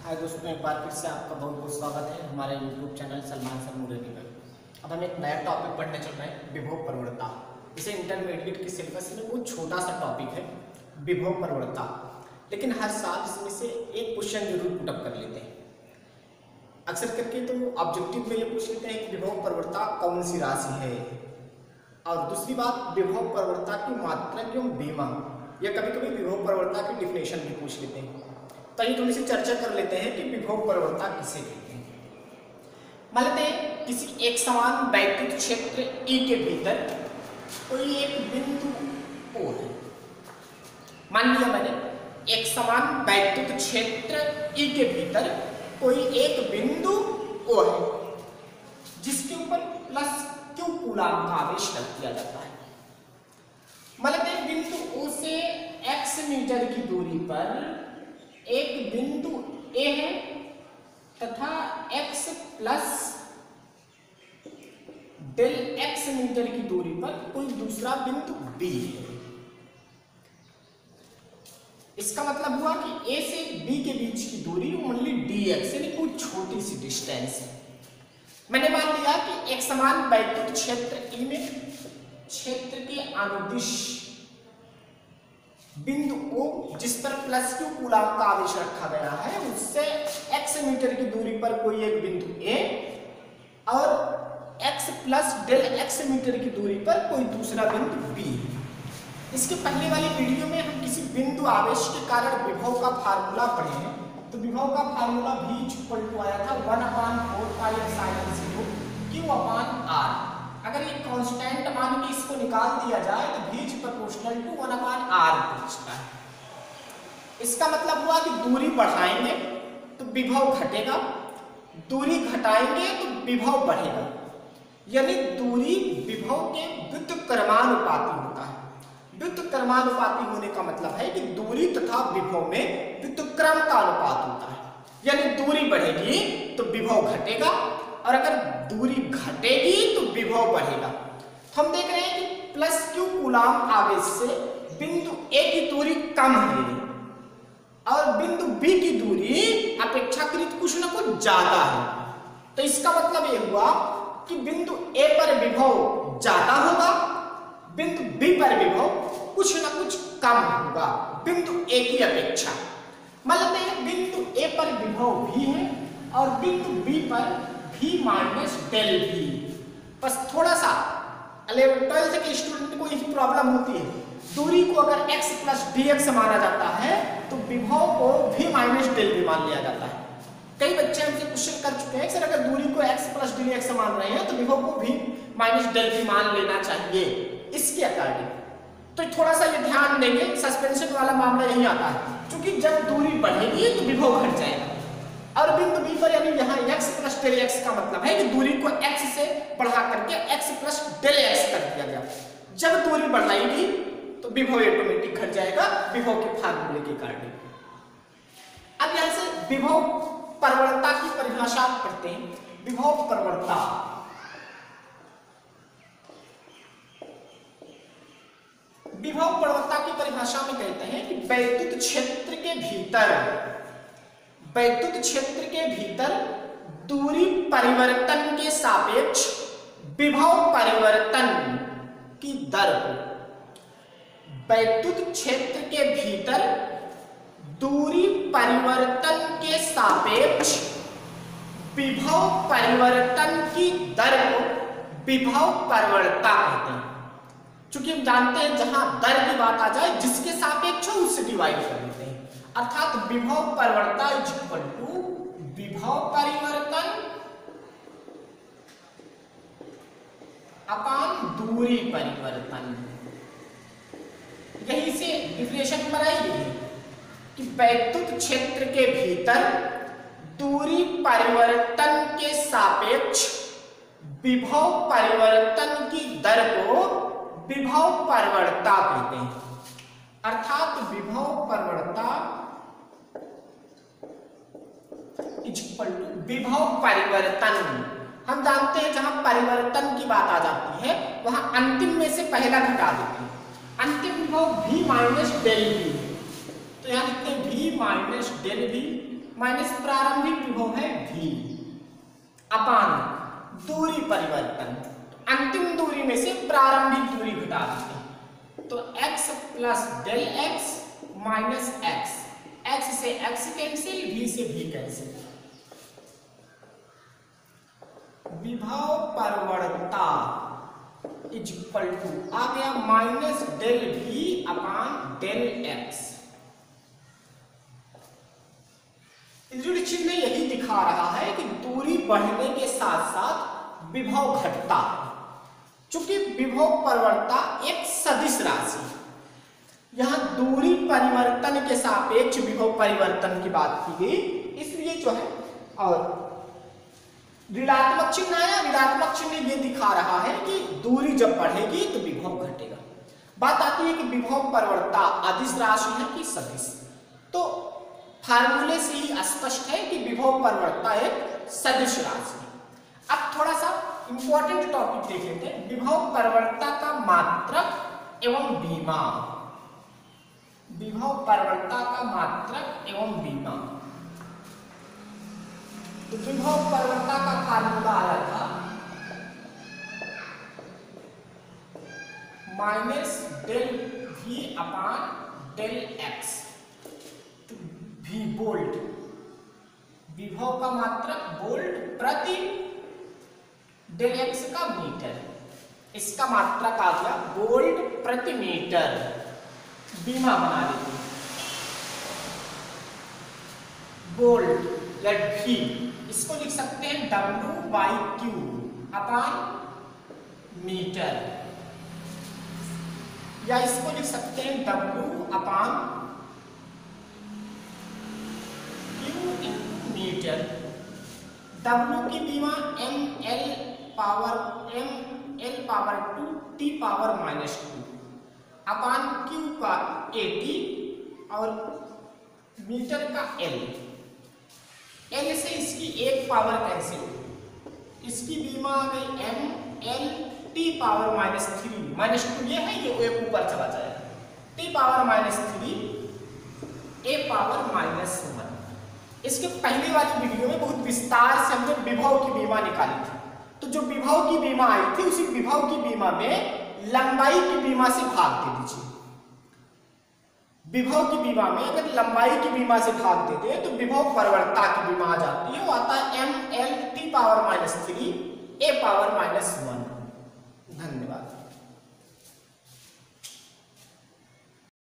हाय दोस्तों, एक बार फिर से आपका बहुत बहुत स्वागत है हमारे YouTube चैनल सलमान सर मुरेली पर। अब हम एक नया टॉपिक पढ़ने चल रहे हैं, विभव प्रवणता। इसे इंटरमीडिएट के सिलेबस में बहुत छोटा सा टॉपिक है, विभव प्रवणता, लेकिन हर साल इसमें से एक क्वेश्चन जरूर पुटअप कर लेते हैं। अक्सर करके तो ऑब्जेक्टिव में ये पूछ लेते हैं कि विभव प्रवणता कौन सी राशि है, और दूसरी बात विभव प्रवणता की मात्रक एवं बीमा, या कभी कभी विभव प्रवणता की डिफिनेशन भी पूछ लेते हैं। तो ये थोड़ी सी चर्चा कर लेते हैं कि विभव प्रवणता किसे कहते हैं। मान लेते हैं किसी एक समान वैद्युत क्षेत्र E के भीतर कोई एक बिंदु O है। मान लिया मैंने एक समान वैद्युत क्षेत्र E के भीतर कोई एक बिंदु O है जिसके ऊपर प्लस Q कूलाम का आवेश रख दिया जाता है। मान लेते हैं बिंदु O से x मीटर की दूरी पर एक बिंदु A है तथा x plus del x metre की दूरी पर कोई दूसरा बिंदु B है। इसका मतलब हुआ कि A से B के बीच की दूरी ओनली dx, यानी कोई छोटी सी डिस्टेंस है। मैंने मान लिया कि एक समान वैद्युत क्षेत्र E में क्षेत्र के अनुदिश बिंदु O जिस पर प्लस Q कूलाम का आवेश रखा गया है, उससे x मीटर की दूरी पर कोई एक बिंदु A और x plus del x metre की दूरी पर कोई दूसरा बिंदु B। इसके पहले वाली वीडियो में हम किसी बिंदु आवेश के कारण विभव का फार्मूला पढ़े हैं। तो विभव का फार्मूला V आया था 1/4 पाई एप्सिलॉन 0 Q/R। अगर ये कांस्टेंट मान के इसको निकाल दिया जाए तो V प्रोपोर्शनल टू 1/R पूछता है। इसका मतलब हुआ कि दूरी बढ़ाएंगे तो विभव घटेगा, दूरी घटाएंगे तो विभव बढ़ेगा, यानी दूरी विभव के व्युत्क्रमानुपाती होता है। व्युत्क्रमानुपाती होने का मतलब है कि दूरी तथा विभव में व्युत्क्रम का अनुपात होता है, यानी दूरी बढ़ेगी तो विभव घटेगा और अगर दूरी घटेगी तो विभव बढ़ेगा। तो हम देख रहे हैं कि प्लस Q कूलाम आवेश से बिंदु A की दूरी कम है और बिंदु B की दूरी अपेक्षाकृत कुछ न कुछ ज्यादा है। तो इसका मतलब ये हुआ कि बिंदु A पर विभव ज्यादा होगा, बिंदु B पर विभव कुछ न कुछ कम होगा बिंदु A की अपेक्षा। मान लेते हैं बिंदु A पर विभव V है और बिंदु B पर V माइनस डेल V। बस थोड़ा सा 11th के स्टूडेंट को यही प्रॉब्लम होती है, दूरी को अगर x प्लस dx माना जाता है तो विभव को V माइनस डेल V मान लिया जाता है। कई बच्चे हमसे क्वेश्चन कर चुके हैं सर अगर दूरी को x प्लस dx मान रहे हैं तो विभव को V माइनस डेल V मान लेना चाहिए इसके अकॉर्डिंग। तो थोड़ा सा ये ध्यान देंगे, सस्पेंशन वाला मामला यही आता है, क्योंकि जब दूरी बढ़ेगी तो विभव घट जाएगा। और बिंदु B पर यानी यहाँ x प्लस डेल x का मतलब है कि दूरी को x से बढ़ा करके x प्लस डेल x कर दिया गया। जब दूरी बढ़ाएगी तो विभव ऑटोमेटिक घट जाएगा विभव के फार्मूले के कारण। अब यहाँ से विभव प्रवणता की परिभाषा पढ़ते हैं। विभव प्रवणता की परिभाषा में कहते हैं कि वैद्युत क्षेत्र के भीतर दूरी परिवर्तन के सापेक्ष विभव परिवर्तन की दर को, वैद्युत क्षेत्र के भीतर दूरी परिवर्तन के सापेक्ष विभव परिवर्तन की दर को विभव प्रवणता कहते हैं। चूंकि हम जानते हैं जहां दर की बात आ जाए जिसके सापेक्ष हो उससे डिवाइड कर देते हैं, अर्थात विभव प्रवणता इज इक्वल टू विभव परिवर्तन अपान दूरी परिवर्तन। यही से डिफिनेशन बनाई गई है कि वैद्युत क्षेत्र के भीतर दूरी परिवर्तन के सापेक्ष विभव परिवर्तन की दर को विभव प्रवणता कहते हैं। अर्थात विभव प्रवणता विभव परिवर्तन। हम जानते हैं जहां परिवर्तन की बात आ जाती है वहां अंतिम में से पहला घटा देते हैं। अंतिम विभव V माइनस डेल V, तो यहाँ लिखते हैं V minus del V minus प्रारंभिक विभव है v अपान दूरी परिवर्तन, अंतिम दूरी में से प्रारंभिक दूरी घटा देते हैं तो x plus del x minus x, x से x कैंसिल, v से v कैंसिल। विभव परवर्तता इज इक्वल टू आ गया minus del v upon del x। चिन्ह यही दिखा रहा है कि दूरी बढ़ने के साथ साथ विभव घटता है। चूंकि विभव परवर्तता एक सदिश राशि, यहां दूरी परिवर्तन के सापेक्ष विभव परिवर्तन की बात की गई, इसलिए जो है और ऋणात्मक चिन्ह आया, ऋणात्मक चिन्ह ये दिखा रहा है कि दूरी जब बढ़ेगी तो विभव घटेगा। बात आती है कि विभव परवर्तता अदिश राशि है कि सदिश, तो फार्मूले से ही स्पष्ट है कि विभव परवर्तता एक सदिश राशि है। अब थोड़ा सा इंपॉर्टेंट टॉपिक देख लेते हैं, विभव परवर्तता का मात्रक एवं बीमा। विभव परवर्तता का मात्रक एवं बीमा, तो विभव परवर्तता का फार्मूला आया था minus del v upon del x, v volt, विभव का मात्रक वोल्ट प्रति डेल x का मीटर, इसका मात्रक आ गया वोल्ट प्रति मीटर। बीमा बना देंगे वोल्ट या v, इसको लिख सकते हैं W by Q upon metre, या इसको लिख सकते हैं W अपान मीटर। W की बीमा ml power 2 t power minus 2 अपान Q का AT और मीटर का L। L से इसकी एक पावर कैंसिल, इसकी बीमा आ गई ml t power minus 3 minus 2, ये है, ये एक ऊपर चला जाएगा, t power minus 3 a power minus 1। इसके पहले वाली वीडियो में बहुत विस्तार से हमने विभव की बीमा निकाली थी, तो जो विभव की बीमा आई थी उसी विभव की बीमा में लंबाई की बीमा से भाग दे दीजिए। विभव की बीमा में अगर लंबाई की बीमा से भाग देते हैं तो विभव परवर्तता की बीमा आ जाती है, वो आता है ml t power minus 3 a power minus 1।